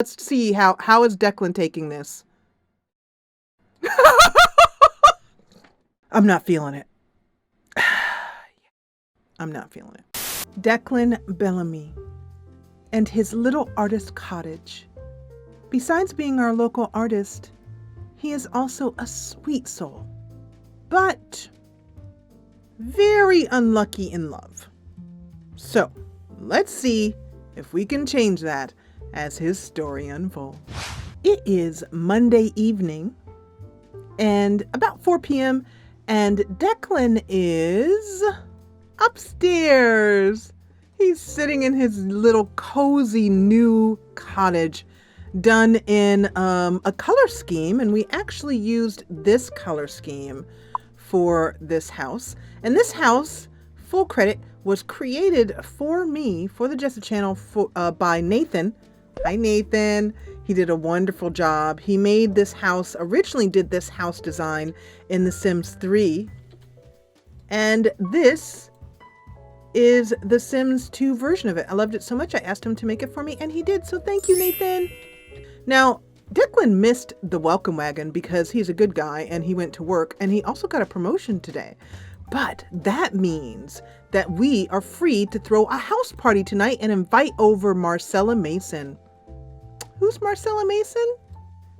Let's see how is Declan taking this. I'm not feeling it. I'm not feeling it. Declan Bellamy and his little artist cottage. Besides being our local artist, he is also a sweet soul, but very unlucky in love. So let's see if we can change that as his story unfolds. It is Monday evening and about 4 p.m. and Declan is upstairs. He's sitting in his little cozy new cottage done in a color scheme, and we actually used this color scheme for this house. And this house, full credit, was created for me for the Jessa channel by Nathan. Hi Nathan. He did a wonderful job. He made this house, originally did this house design in The Sims 3. And this is the Sims 2 version of it. I loved it so much I asked him to make it for me, and he did. So thank you, Nathan. Now, Declan missed the welcome wagon because he's a good guy and he went to work, and he also got a promotion today. But that means that we are free to throw a house party tonight and invite over Marcella Mason. Who's Marcella Mason?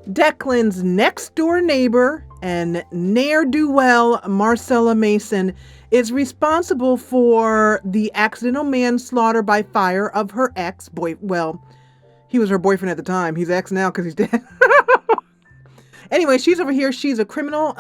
Declan's next door neighbor and ne'er-do-well Marcella Mason is responsible for the accidental manslaughter by fire of her well, he was her boyfriend at the time. He's ex now because he's dead. Anyway, she's over here. She's a criminal.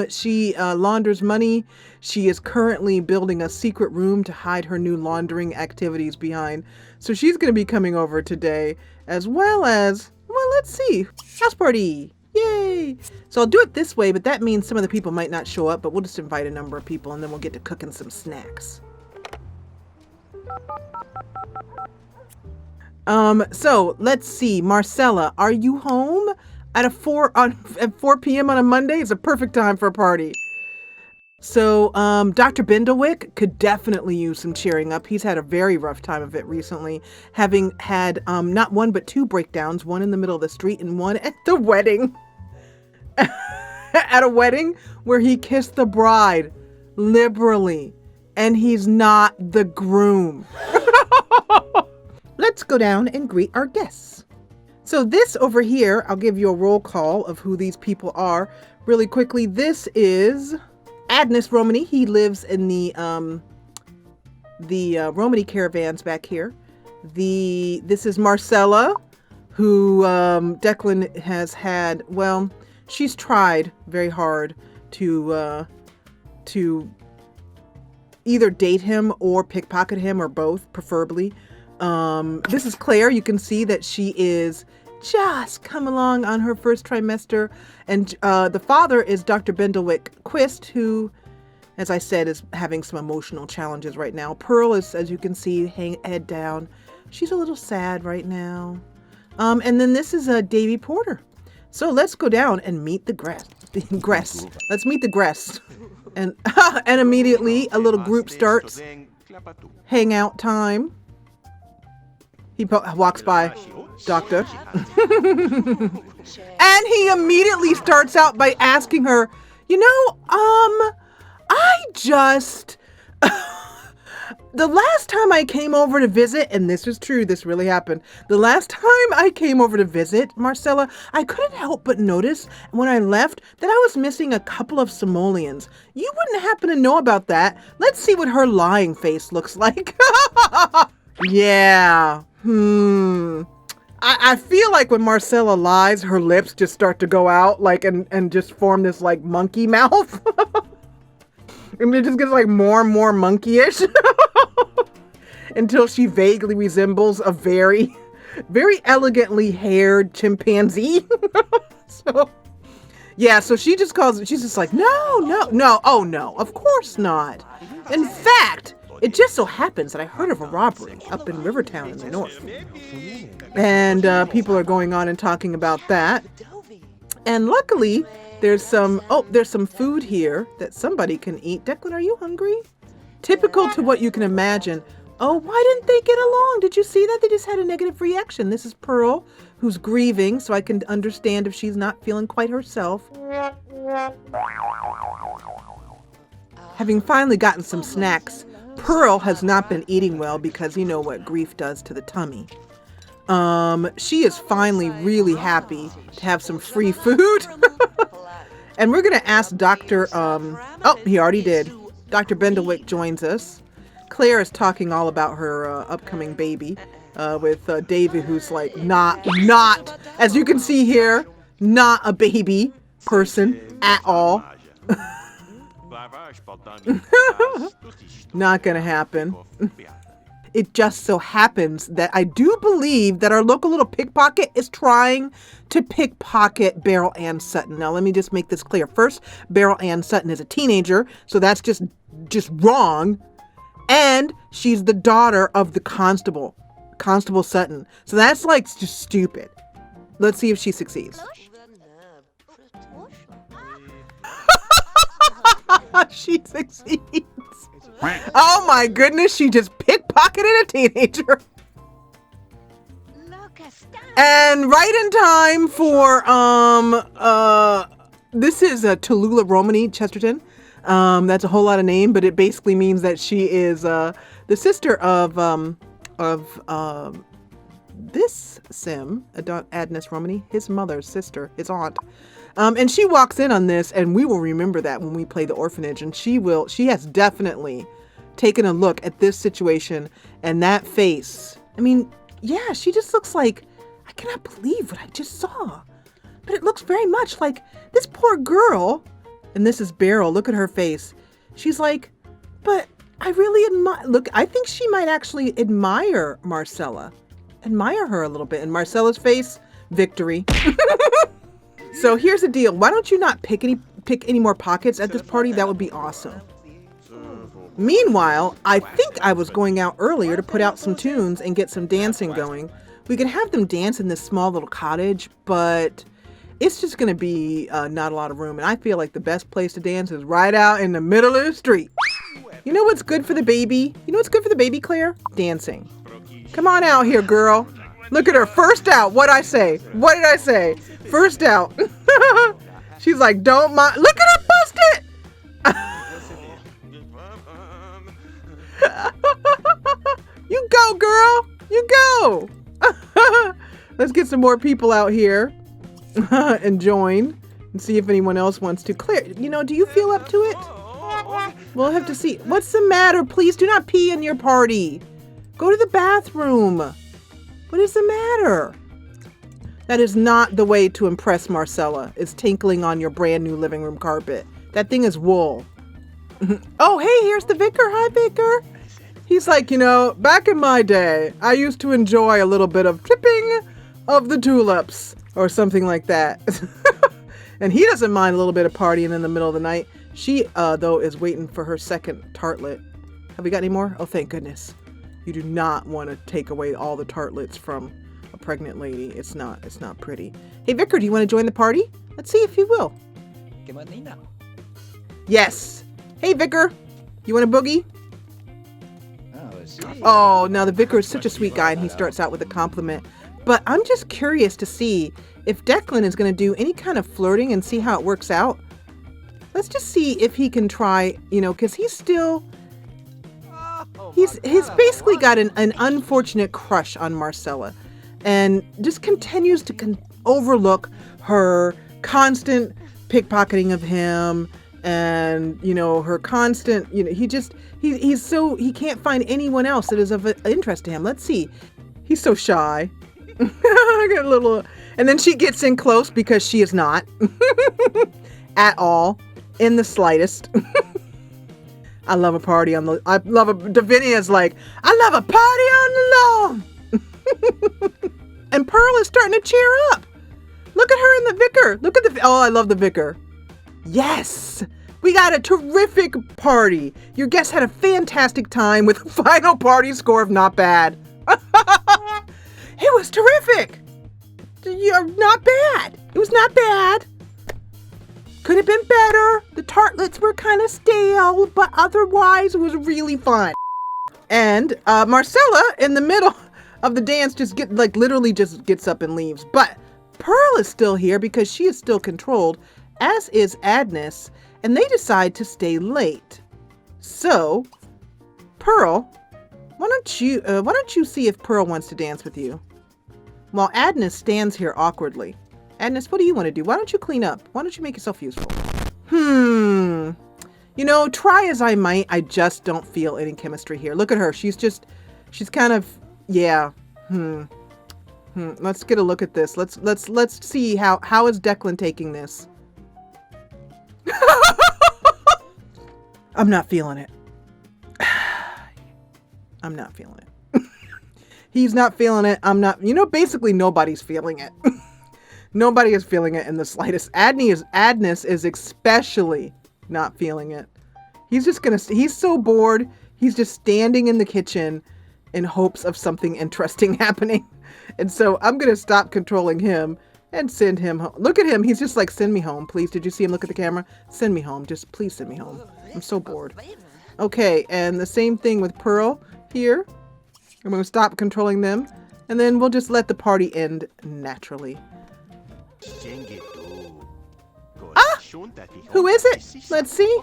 She launders money. She is currently building a secret room to hide her new laundering activities behind. So she's going to be coming over today, as well as, well, let's see, house party. Yay. So I'll do it this way, but that means some of the people might not show up, but we'll just invite a number of people and then we'll get to cooking some snacks. So let's see. Marcella, are you home at 4 p.m. on a Monday? It's a perfect time for a party. So, Dr. Bindlewick could definitely use some cheering up. He's had a very rough time of it recently, having had, not one, but 2 breakdowns, one in the middle of the street and one at the wedding. At a wedding where he kissed the bride liberally, and he's not the groom. Let's go down and greet our guests. So this over here, I'll give you a roll call of who these people are really quickly. This is Adnis Romany. He lives in the Romany caravans back here. This is Marcella, who Declan has had, well, she's tried very hard to either date him or pickpocket him, or both, preferably. This is Claire. You can see that she is just come along on her first trimester. And the father is Dr. Bindlewick Quist, who, as I said, is having some emotional challenges right now. Pearl is, as you can see, head down. She's a little sad right now. And then this is Davy Porter. So let's go down and meet the guests. Let's meet the guests. And, and immediately a little group starts. Hangout time. He walks by, Doctor. And he immediately starts out by asking her, I just, the last time I came over to visit, and this is true, this really happened. The last time I came over to visit, Marcella, I couldn't help but notice when I left that I was missing a couple of simoleons. You wouldn't happen to know about that. Let's see what her lying face looks like. Yeah. I feel like when Marcella lies, her lips just start to go out, like, and just form this, like, monkey mouth. And it just gets, like, more and more monkeyish. Until she vaguely resembles a very, very elegantly haired chimpanzee. So, yeah, so she's just like, no, oh no, of course not. In fact, it just so happens that I heard of a robbery up in Rivertown in the north. And people are going on and talking about that. And luckily, there's some food here that somebody can eat. Declan, are you hungry? Typical to what you can imagine. Oh, why didn't they get along? Did you see that? They just had a negative reaction. This is Pearl, who's grieving, so I can understand if she's not feeling quite herself. Having finally gotten some snacks, Pearl has not been eating well because you know what grief does to the tummy. She is finally really happy to have some free food. And we're going to ask Dr. Oh, he already did. Dr. Bendlewick joins us. Claire is talking all about her upcoming baby with David, who's like not, as you can see here, not a baby person at all. Not gonna happen. It just so happens that I do believe that our local little pickpocket is trying to pickpocket Beryl Ann Sutton. Now, let me just make this clear. First, Beryl Ann Sutton is a teenager, so that's just wrong. And she's the daughter of the Constable Sutton. So that's like just stupid. Let's see if she succeeds. She succeeds. Oh my goodness, she just pickpocketed a teenager. And right in time for this is Tallulah Romany Chesterton. That's a whole lot of name, but it basically means that she is the sister of this Sim, Agnes Romany, his mother's sister, his aunt. And she walks in on this, and we will remember that when we play the orphanage. And she has definitely taken a look at this situation and that face. I mean, yeah, she just looks like, I cannot believe what I just saw. But it looks very much like this poor girl. And this is Beryl. Look at her face. She's like, but I really admire, look, I think she might actually admire Marcella. Admire her a little bit. And Marcella's face, victory. So here's the deal. Why don't you not pick any more pockets at this party? That would be awesome. Meanwhile, I think I was going out earlier to put out some tunes and get some dancing going. We could have them dance in this small little cottage, but it's just going to be not a lot of room. And I feel like the best place to dance is right out in the middle of the street. You know what's good for the baby? You know what's good for the baby, Claire? Dancing. Come on out here, girl. Look at her. First out. What'd I say? What did I say? First out. She's like, don't mind. Look at her bust it. You go, girl. You go. Let's get some more people out here and join and see if anyone else wants to. Claire, do you feel up to it? We'll have to see. What's the matter? Please do not pee in your party. Go to the bathroom. What is the matter? That is not the way to impress Marcella, is tinkling on your brand new living room carpet. That thing is wool. Oh, hey, here's the vicar. Hi, vicar. He's like, back in my day, I used to enjoy a little bit of tripping of the tulips or something like that. And he doesn't mind a little bit of partying in the middle of the night. She, though, is waiting for her second tartlet. Have we got any more? Oh, thank goodness. You do not want to take away all the tartlets from a pregnant lady. It's not pretty. Hey, Vicar, do you want to join the party? Let's see if you will. Yes. Hey, Vicar, you want a boogie? Oh, now the Vicar is such a sweet guy, and he starts out with a compliment. But I'm just curious to see if Declan is going to do any kind of flirting and see how it works out. Let's just see if he can try, because he's still... He's basically got an unfortunate crush on Marcella and just continues to overlook her constant pickpocketing of him and, her constant, he can't find anyone else that is of interest to him. Let's see. He's so shy. I got a little, and then she gets in close because she is not at all in the slightest. I love a party on the, Davinia's like, I love a party on the lawn. And Pearl is starting to cheer up. Look at her and the Vicar. Look at I love the Vicar. Yes, we got a terrific party. Your guests had a fantastic time with a final party score of not bad. It was terrific. You're not bad. It was not bad. Could have been better. The tartlets were kind of stale, but otherwise it was really fun. And Marcella in the middle of the dance just literally just gets up and leaves. But Pearl is still here because she is still controlled, as is Agnes, and they decide to stay late. So, Pearl, why don't you see if Pearl wants to dance with you? While Agnes stands here awkwardly. Agnes, what do you want to do? Why don't you clean up? Why don't you make yourself useful? You know, try as I might, I just don't feel any chemistry here. Look at her. She's kind of, yeah. Let's get a look at this. Let's see how is Declan taking this. I'm not feeling it. I'm not feeling it. He's not feeling it. I'm not, basically nobody's feeling it. Nobody is feeling it in the slightest. Agnes is especially not feeling it. He's so bored. He's just standing in the kitchen in hopes of something interesting happening. And so I'm going to stop controlling him and send him home. Look at him. He's just like, send me home, please. Did you see him look at the camera? Send me home. Just please send me home. I'm so bored. Okay. And the same thing with Pearl here. I'm going to stop controlling them. And then we'll just let the party end naturally. Ah! Who is it? Let's see.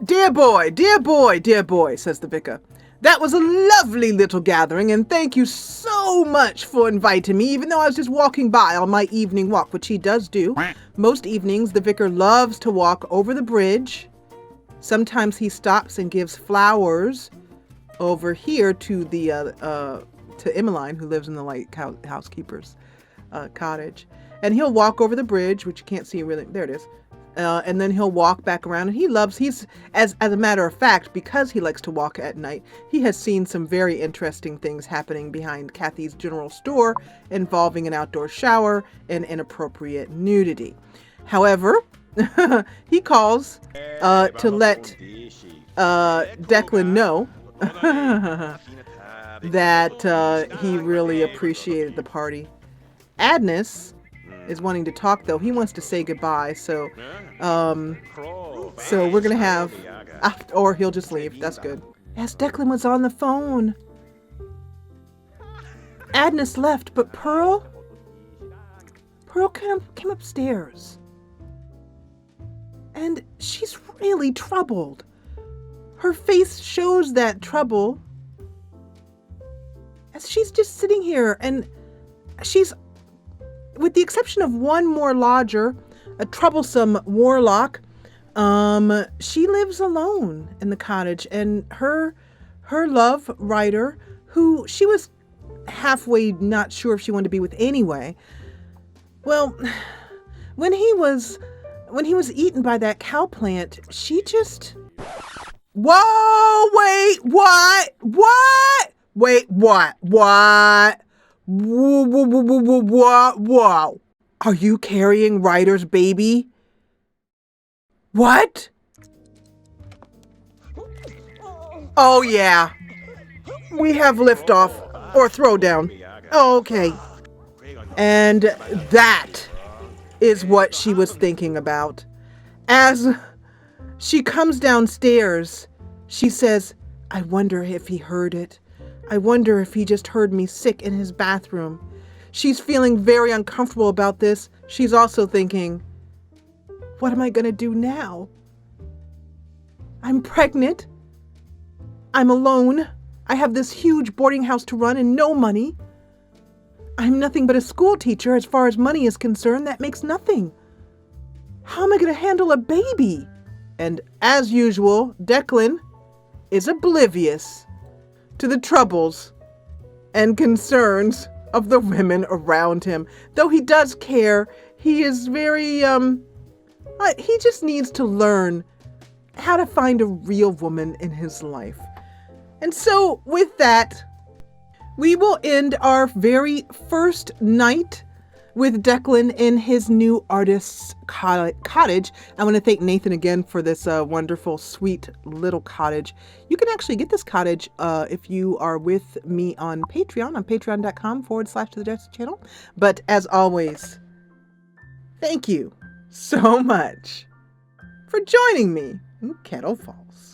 Dear boy, dear boy, dear boy, says the vicar. That was a lovely little gathering, and thank you so much for inviting me, even though I was just walking by on my evening walk, which he does do. Most evenings, the vicar loves to walk over the bridge. Sometimes he stops and gives flowers over here to to Emmeline, who lives in the housekeeper's cottage. And he'll walk over the bridge, which you can't see really. There it is. And then he'll walk back around, and as a matter of fact, because he likes to walk at night, he has seen some very interesting things happening behind Kathy's general store involving an outdoor shower and inappropriate nudity. However, he calls to let Declan know that he really appreciated the party. Agnes is wanting to talk, though. He wants to say goodbye, so we're gonna have, or he'll just leave. That's good. As Declan was on the phone, Agnes left, but Pearl came upstairs, and she's really troubled. Her face shows that trouble, as she's just sitting here, and she's, with the exception of one more lodger, a troublesome warlock, she lives alone in the cottage, and her love, Ryder, who she was halfway not sure if she wanted to be with anyway. Well, when he was eaten by that cow plant, she just... Whoa, wait, what? What? Wait, what? What? Whoa. Are you carrying Ryder's baby? What? Oh, yeah. We have liftoff, or throwdown. Oh, okay. And that is what she was thinking about. As she comes downstairs, she says, I wonder if he heard it. I wonder if he just heard me sick in his bathroom. She's feeling very uncomfortable about this. She's also thinking, what am I going to do now? I'm pregnant. I'm alone. I have this huge boarding house to run and no money. I'm nothing but a school teacher as far as money is concerned. That makes nothing. How am I going to handle a baby? And as usual, Declan is oblivious to the troubles and concerns of the women around him. Though he does care, he is very, he just needs to learn how to find a real woman in his life. And so with that, we will end our very first night with Declan in his new artist's cottage. I want to thank Nathan again for this wonderful, sweet little cottage. You can actually get this cottage if you are with me on Patreon, on patreon.com/to the Jessa channel. But as always, thank you so much for joining me in Kettle Falls.